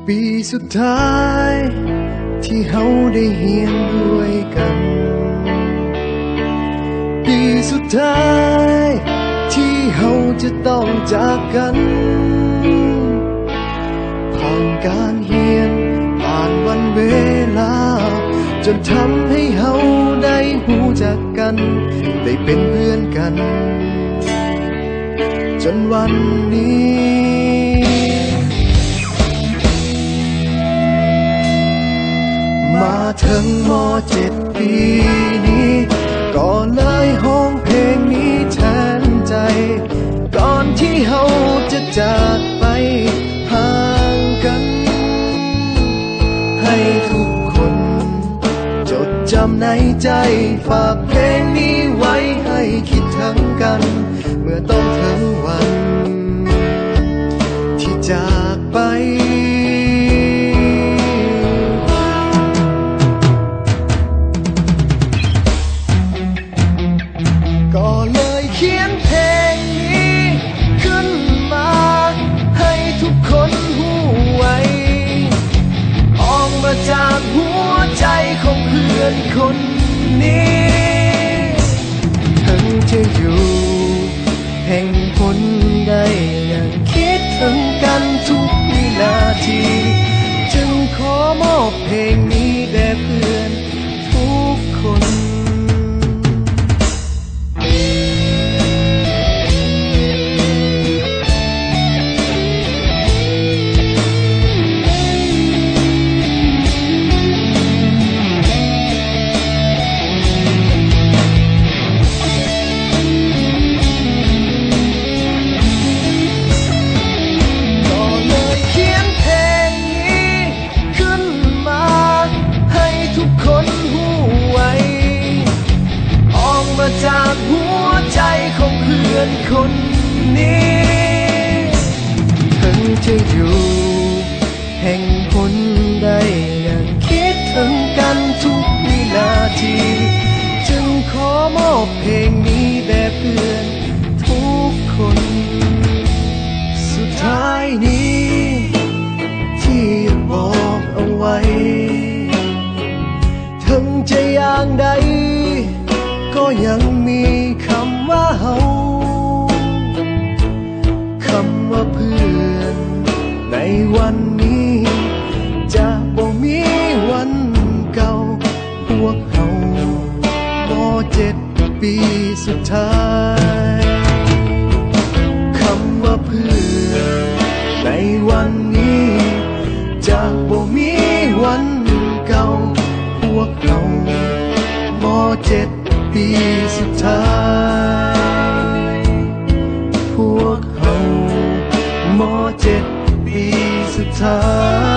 ปีสุดท้ายที่เฮาได้เฮียนด้วยกันปีสุดท้ายที่เฮาจะต้องจากกันผ่านการเฮียนผ่านวันเวลาจนทำให้เฮาได้หูจักกันได้เป็นเพื่อนกันจนวันนี้มาถึงม.7 ปีนี้ก็เลยห้องเพลงนี้แทนใจก่อนที่เฮาจะจากไปห่างกันให้ทุกคนจดจำในใจฝากเพลงนี้ไว้ให้คิดถึงกันเมื่อต้องถึงวันที่จากไปก็เลยเขียนเพลงนี้ขึ้นมาให้ทุกคนหูไว้ออกมาจากหัวใจของเพื่อนคนนี้ถึงจะอยู่แห่งผลใดยังคิดถึงกันทุกวินาทีจึงขอมอบเพลงนี้แด่เพื่อนทุกคนจากหัวใจของเพื่อนคนนี้ถึงจะอยู่แห่งผลใดยังคิดถึงกันทุกวินาทีจึงขอมอบเพลงนี้แด่เพื่อนทุกคนสุดท้ายนี้ที่บอกเอาไว้ถึงจะอย่างใดก็ยังมีคำว่าเฮาคำว่าเพื่อนในวันนี้จะบ่มีวันเก่าพวกเฮาม.7 ปีสุดท้ายคำว่าเพื่อนในวันนี้จะบ่มีวันเก่าพวกเฮาม.7 ปีสุดท้ายพวกเฮาม.7 ปีสุดท้าย